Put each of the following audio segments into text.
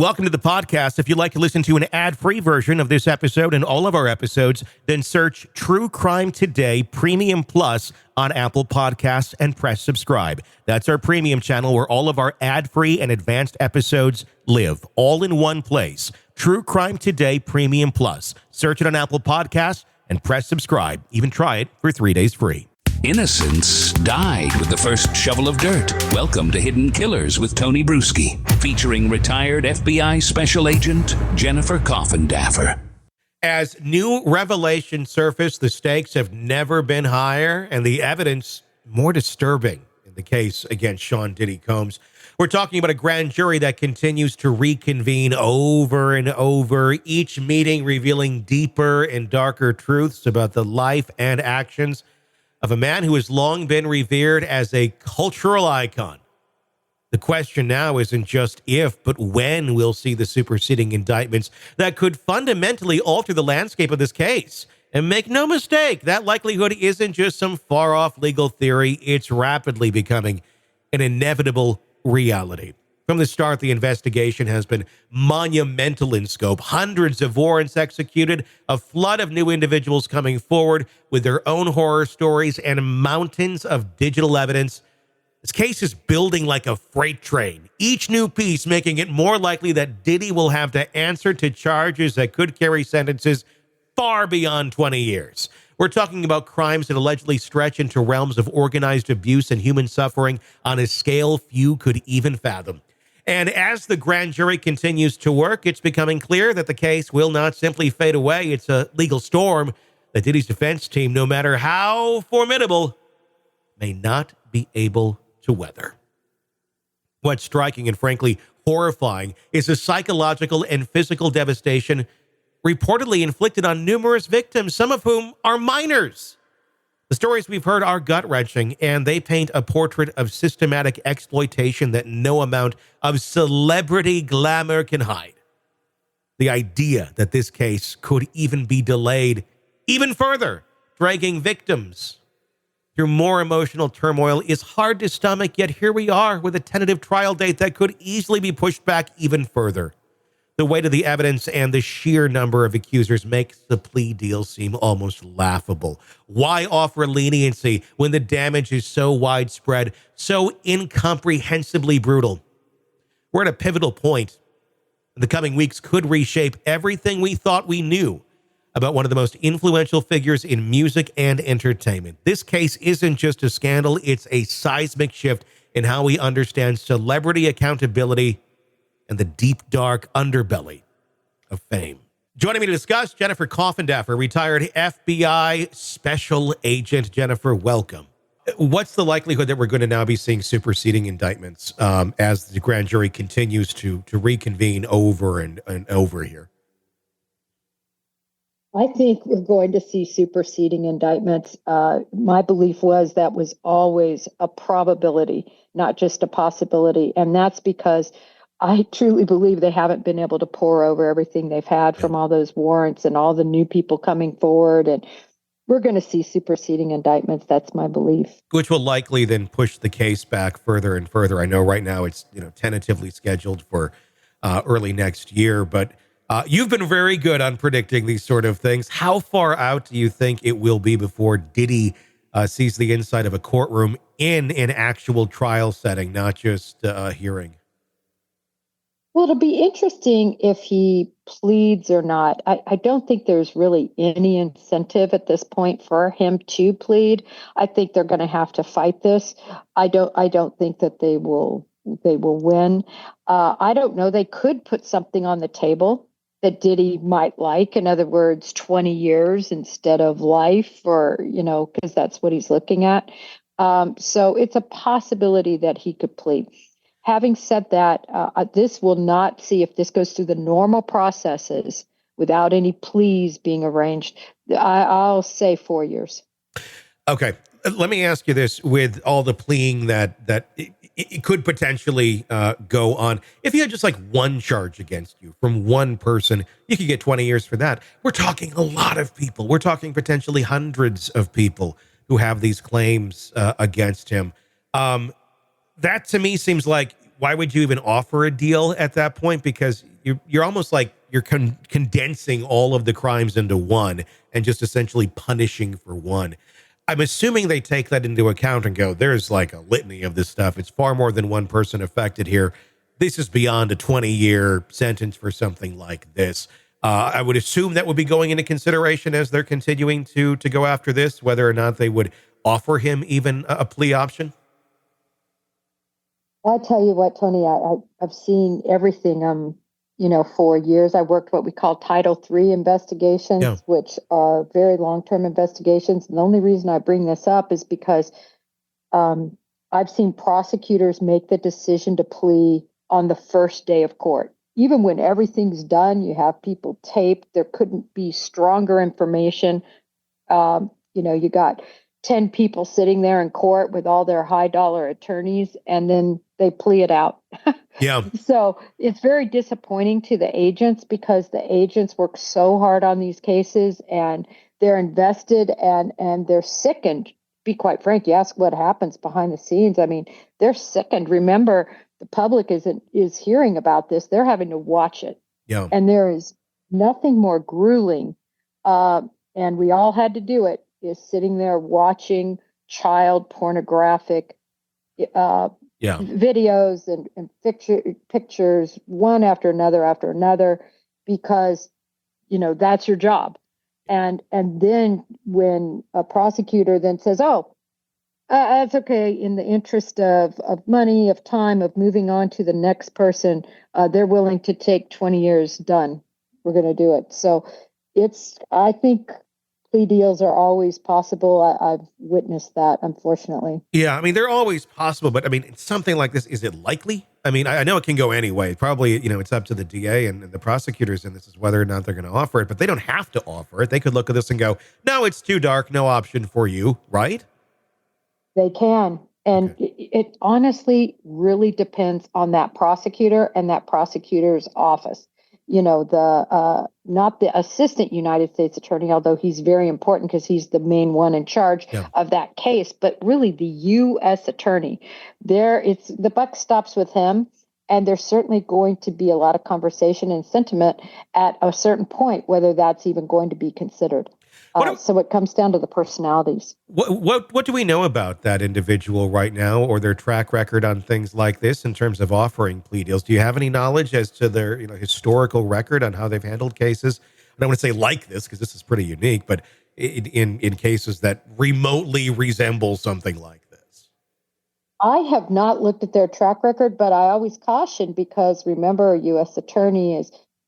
Welcome to the podcast. If you'd like to listen to an ad-free version of this episode and all of our episodes, then search True Crime Today Premium Plus on Apple Podcasts and press subscribe. That's our premium channel where all of our ad-free and advanced episodes live, all in one place. True Crime Today Premium Plus. Search it on Apple Podcasts and press subscribe. Even try it for 3 days free. Innocence died with the first shovel of dirt. Welcome to Hidden Killers with Tony Brueski, featuring retired FBI Special Agent Jennifer Coffindaffer. As new revelations surface, the stakes have never been higher and the evidence more disturbing in the case against Sean Diddy Combs. We're talking about a grand jury that continues to reconvene over and over, each meeting revealing deeper and darker truths about the life and actions of a man who has long been revered as a cultural icon. The question now isn't just if, but when we'll see the superseding indictments that could fundamentally alter the landscape of this case. And make no mistake, that likelihood isn't just some far-off legal theory. It's rapidly becoming an inevitable reality. From the start, the investigation has been monumental in scope. Hundreds of warrants executed, a flood of new individuals coming forward with their own horror stories, and mountains of digital evidence. This case is building like a freight train, each new piece making it more likely that Diddy will have to answer to charges that could carry sentences far beyond 20 years. We're talking about crimes that allegedly stretch into realms of organized abuse and human suffering on a scale few could even fathom. And as the grand jury continues to work, it's becoming clear that the case will not simply fade away. It's a legal storm that Diddy's defense team, no matter how formidable, may not be able to weather. What's striking and frankly horrifying is the psychological and physical devastation reportedly inflicted on numerous victims, some of whom are minors. The stories we've heard are gut-wrenching, and they paint a portrait of systematic exploitation that no amount of celebrity glamour can hide. The idea that this case could even be delayed even further, dragging victims through more emotional turmoil, is hard to stomach, yet here we are with a tentative trial date that could easily be pushed back even further. The weight of the evidence and the sheer number of accusers makes the plea deal seem almost laughable. Why offer leniency when the damage is so widespread, so incomprehensibly brutal? We're at a pivotal point. The coming weeks could reshape everything we thought we knew about one of the most influential figures in music and entertainment. This case isn't just a scandal, it's a seismic shift in how we understand celebrity accountability and the deep, dark underbelly of fame. Joining me to discuss, Jennifer Coffindaffer, retired FBI Special Agent. Jennifer, welcome. What's the likelihood that we're going to now be seeing superseding indictments as the grand jury continues to reconvene over and over here? I think we're going to see superseding indictments. My belief was that was always a probability, not just a possibility. And that's because I truly believe they haven't been able to pour over everything they've had from all those warrants and all the new people coming forward. And we're going to see superseding indictments. That's my belief. Which will likely then push the case back further and further. I know right now it's tentatively scheduled for early next year, but you've been very good on predicting these sort of things. How far out do you think it will be before Diddy sees the inside of a courtroom in an actual trial setting, not just a hearing? Well, it'll be interesting if he pleads or not. I don't think there's really any incentive at this point for him to plead. I think they're going to have to fight this. I don't think that they will win. I don't know. They could put something on the table that Diddy might like. In other words, 20 years instead of life, or, because that's what he's looking at. So it's a possibility that he could plead. Having said that, this will not see if this goes through the normal processes without any pleas being arranged. I'll say 4 years. Okay. Let me ask you this, with all the pleading that it could potentially go on. If you had just like one charge against you from one person, you could get 20 years for that. We're talking a lot of people. We're talking potentially hundreds of people who have these claims against him. That to me seems like, why would you even offer a deal at that point? Because you're almost like you're condensing all of the crimes into one and just essentially punishing for one. I'm assuming they take that into account and go, there's like a litany of this stuff. It's far more than one person affected here. This is beyond a 20-year sentence for something like this. I would assume that would be going into consideration as they're continuing to go after this, whether or not they would offer him even a plea option. I'll tell you what, Tony, I've seen everything. For years, I worked what we call Title III investigations, which are very long-term investigations. And the only reason I bring this up is because I've seen prosecutors make the decision to plea on the first day of court. Even when everything's done, you have people taped. There couldn't be stronger information. You got 10 people sitting there in court with all their high dollar attorneys, and then they plea it out. Yeah. So it's very disappointing to the agents because the agents work so hard on these cases and they're invested and they're sickened. Be quite frank, you ask what happens behind the scenes. I mean, they're sickened. Remember, the public is hearing about this. They're having to watch it. Yeah. And there is nothing more grueling. And we all had to do it, is sitting there watching child pornographic videos and pictures one after another, because, that's your job. And then when a prosecutor then says, that's okay, in the interest of money, of time, of moving on to the next person, they're willing to take 20 years, done. We're going to do it. So I think plea deals are always possible. I've witnessed that, unfortunately. Yeah, I mean, they're always possible, but I mean, something like this, is it likely? I mean, I know it can go any way. Probably, it's up to the DA and the prosecutors, and this is whether or not they're going to offer it, but they don't have to offer it. They could look at this and go, no, it's too dark, no option for you, right? They can. And it honestly really depends on that prosecutor and that prosecutor's office. Not the assistant United States attorney, although he's very important because he's the main one in charge of that case, but really the U.S. attorney. The buck stops with him, and there's certainly going to be a lot of conversation and sentiment at a certain point, whether that's even going to be considered. So it comes down to the personalities. What do we know about that individual right now, or their track record on things like this in terms of offering plea deals? Do you have any knowledge as to their historical record on how they've handled cases? I don't want to say like this because this is pretty unique, but in cases that remotely resemble something like this. I have not looked at their track record, but I always caution because remember, a U.S. attorney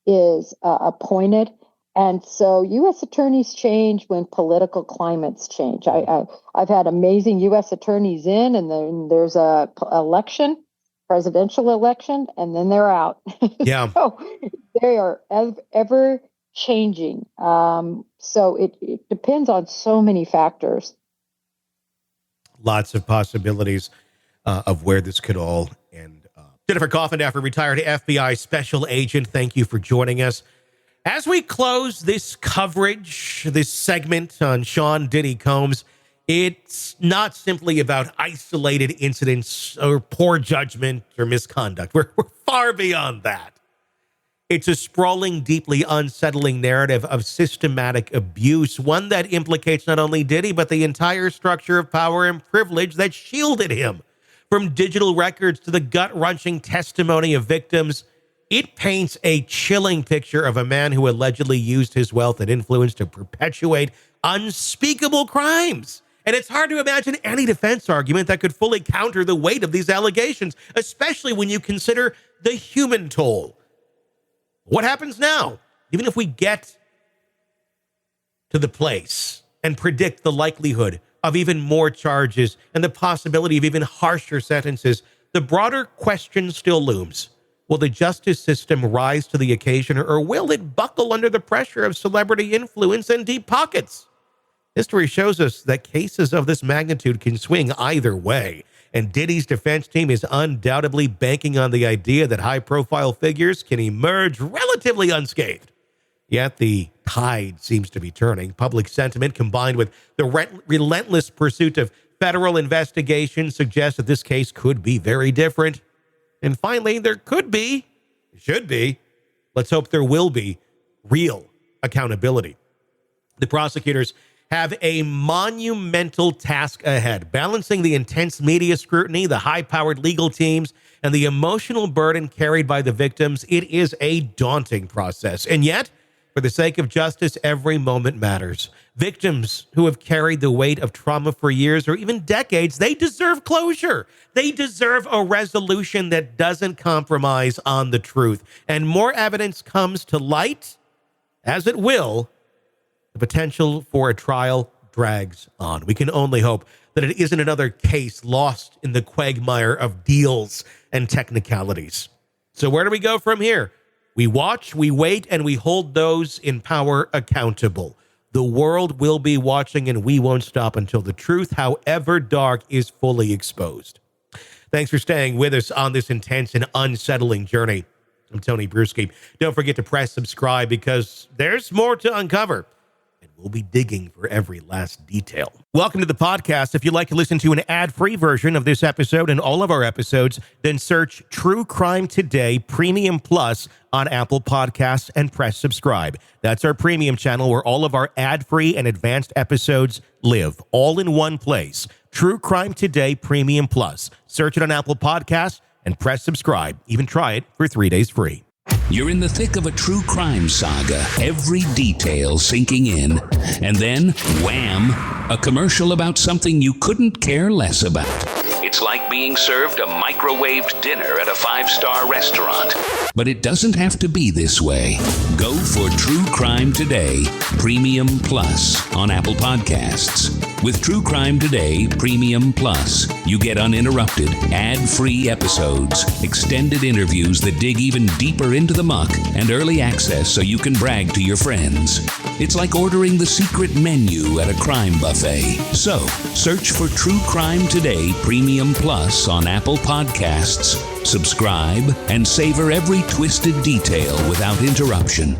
is appointed. And so U.S. attorneys change when political climates change. I've had amazing U.S. attorneys in, and then there's a presidential election, and then they're out. Yeah. So they are ever changing. So it depends on so many factors. Lots of possibilities of where this could all end up. Jennifer Coffindaffer, retired FBI special agent, thank you for joining us. As we close this coverage, this segment on Sean Diddy Combs, it's not simply about isolated incidents or poor judgment or misconduct. We're far beyond that. It's a sprawling, deeply unsettling narrative of systematic abuse, one that implicates not only Diddy, but the entire structure of power and privilege that shielded him. From digital records to the gut-wrenching testimony of victims, it paints a chilling picture of a man who allegedly used his wealth and influence to perpetuate unspeakable crimes. And it's hard to imagine any defense argument that could fully counter the weight of these allegations, especially when you consider the human toll. What happens now? Even if we get to the place and predict the likelihood of even more charges and the possibility of even harsher sentences, the broader question still looms. Will the justice system rise to the occasion, or will it buckle under the pressure of celebrity influence and deep pockets? History shows us that cases of this magnitude can swing either way, and Diddy's defense team is undoubtedly banking on the idea that high-profile figures can emerge relatively unscathed. Yet the tide seems to be turning. Public sentiment combined with the relentless pursuit of federal investigation suggests that this case could be very different. And finally, there should be, Let's hope there will be real accountability. The prosecutors have a monumental task ahead, balancing the intense media scrutiny, the high-powered legal teams, and the emotional burden carried by the victims. It is a daunting process. And yet, for the sake of justice, every moment matters. Victims who have carried the weight of trauma for years or even decades, they deserve closure. They deserve a resolution that doesn't compromise on the truth. And more evidence comes to light, as it will, the potential for a trial drags on. We can only hope that it isn't another case lost in the quagmire of deals and technicalities. So where do we go from here? We watch, we wait, and we hold those in power accountable. The world will be watching, and we won't stop until the truth, however dark, is fully exposed. Thanks for staying with us on this intense and unsettling journey. I'm Tony Brueski. Don't forget to press subscribe because there's more to uncover. We'll be digging for every last detail. Welcome to the podcast. If you'd like to listen to an ad-free version of this episode and all of our episodes, then search True Crime Today Premium Plus on Apple Podcasts and press subscribe. That's our premium channel where all of our ad-free and advanced episodes live, all in one place. True Crime Today Premium Plus. Search it on Apple Podcasts and press subscribe. Even try it for 3 days free. You're in the thick of a true crime saga, every detail sinking in, and then, wham, a commercial about something you couldn't care less about. It's like being served a microwaved dinner at a 5-star restaurant. But it doesn't have to be this way. Go for True Crime Today Premium Plus on Apple Podcasts. With True Crime Today Premium Plus, you get uninterrupted, ad-free episodes, extended interviews that dig even deeper into the muck, and early access so you can brag to your friends. It's like ordering the secret menu at a crime buffet. So, search for True Crime Today Premium Plus on Apple Podcasts, subscribe, and savor every twisted detail without interruption.